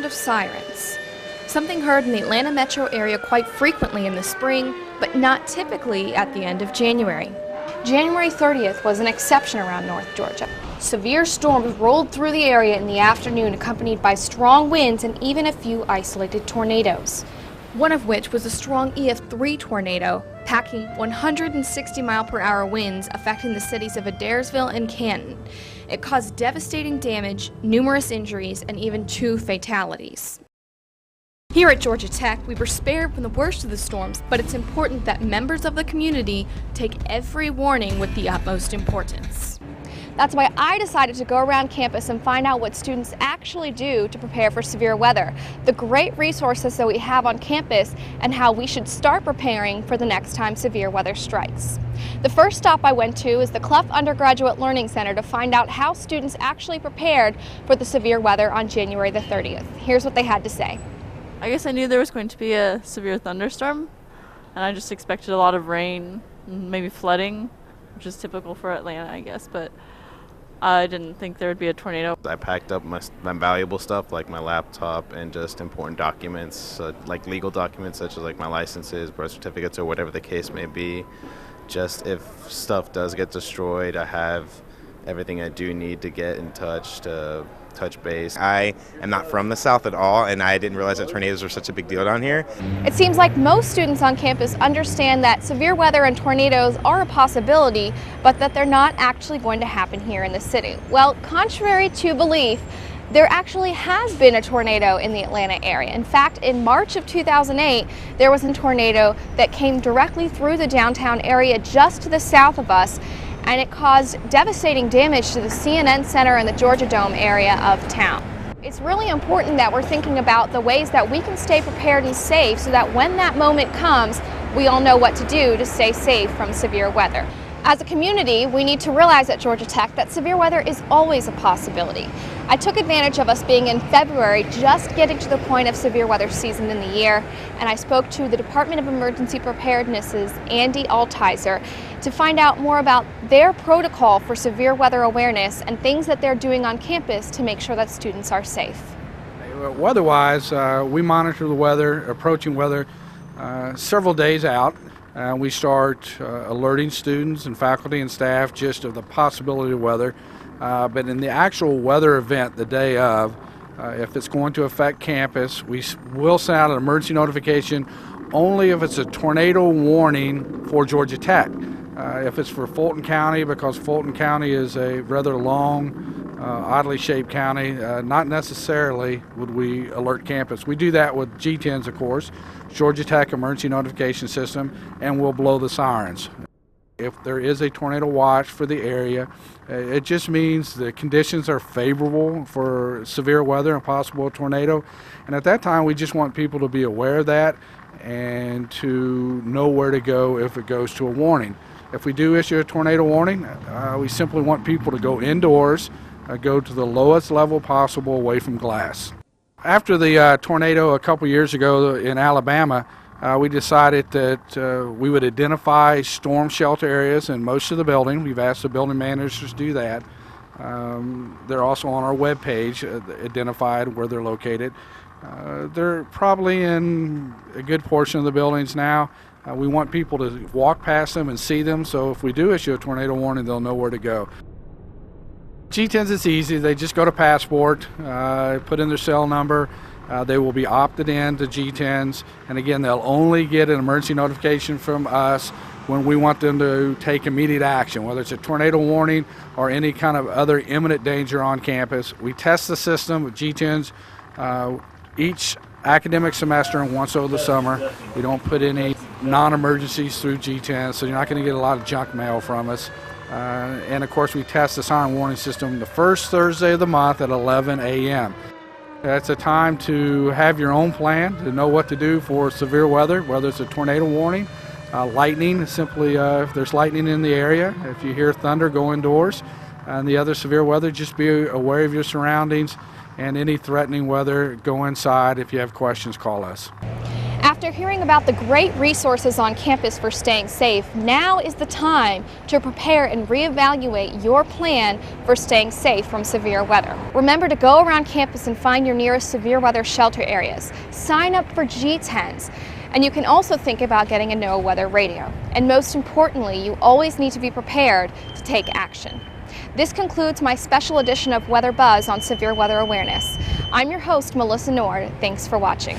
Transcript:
of sirens. Something heard in the Atlanta metro area quite frequently in the spring, but not typically at the end of January. January 30th was an exception around North Georgia. Severe storms rolled through the area in the afternoon, accompanied by strong winds and even a few isolated tornadoes. One of which was a strong EF3 tornado, packing 160-mile-per-hour winds affecting the cities of Adairsville and Canton. It caused devastating damage, numerous injuries, and even 2 fatalities. Here at Georgia Tech, we were spared from the worst of the storms, but it's important that members of the community take every warning with the utmost importance. That's why I decided to go around campus and find out what students actually do to prepare for severe weather, the great resources that we have on campus, and how we should start preparing for the next time severe weather strikes. The first stop I went to is the Clough Undergraduate Learning Center to find out how students actually prepared for the severe weather on January the 30th. Here's what they had to say. I guess I knew there was going to be a severe thunderstorm, and I just expected a lot of rain, maybe flooding, which is typical for Atlanta, I guess, but I didn't think there would be a tornado. I packed up my valuable stuff like my laptop and just important documents, like legal documents such as like my licenses, birth certificates, or whatever the case may be. Just if stuff does get destroyed, I have everything I do need to get in touch, to touch base. I am not from the South at all, and I didn't realize that tornadoes are such a big deal down here. It seems like most students on campus understand that severe weather and tornadoes are a possibility, but that they're not actually going to happen here in the city. Well, contrary to belief, there actually has been a tornado in the Atlanta area. In fact, in March of 2008, there was a tornado that came directly through the downtown area just to the south of us, and it caused devastating damage to the CNN Center and the Georgia Dome area of town. It's really important that we're thinking about the ways that we can stay prepared and safe so that when that moment comes, we all know what to do to stay safe from severe weather. As a community, we need to realize at Georgia Tech that severe weather is always a possibility. I took advantage of us being in February, just getting to the point of severe weather season in the year, and I spoke to the Department of Emergency Preparedness's Andy Altizer to find out more about their protocol for severe weather awareness and things that they're doing on campus to make sure that students are safe. Weather-wise, we monitor the weather, approaching weather, several days out. We start alerting students and faculty and staff just of the possibility of weather. But in the actual weather event the day of, if it's going to affect campus, we will send out an emergency notification only if it's a tornado warning for Georgia Tech. If it's for Fulton County, because Fulton County is a rather long, oddly shaped county, not necessarily would we alert campus. We do that with G10s, of course, Georgia Tech Emergency Notification System, and we'll blow the sirens. If there is a tornado watch for the area, it just means the conditions are favorable for severe weather and possible tornado. And at that time, we just want people to be aware of that and to know where to go if it goes to a warning. If we do issue a tornado warning, we simply want people to go indoors, go to the lowest level possible away from glass. After the tornado a couple years ago in Alabama, we decided that we would identify storm shelter areas in most of the building. We've asked the building managers to do that. They're also on our web page identified where they're located. They're probably in a good portion of the buildings now. We want people to walk past them and see them, so if we do issue a tornado warning, they'll know where to go. G10s, it's easy. They just go to Passport, put in their cell number. They will be opted in to G10s, and again, they'll only get an emergency notification from us when we want them to take immediate action, whether it's a tornado warning or any kind of other imminent danger on campus. We test the system with G10s each academic semester and once over the summer. We don't put any non-emergencies through G10, so you're not going to get a lot of junk mail from us. And of course, we test the siren warning system the first Thursday of the month at 11 a.m. It's a time to have your own plan, to know what to do for severe weather, whether it's a tornado warning, lightning, simply if there's lightning in the area. If you hear thunder, go indoors. And the other severe weather, just be aware of your surroundings, and any threatening weather, go inside. If you have questions, call us. After hearing about the great resources on campus for staying safe, now is the time to prepare and reevaluate your plan for staying safe from severe weather. Remember to go around campus and find your nearest severe weather shelter areas. Sign up for G10s. And you can also think about getting a NOAA weather radio. And most importantly, you always need to be prepared to take action. This concludes my special edition of Weather Buzz on severe weather awareness. I'm your host, Melissa Nord. Thanks for watching.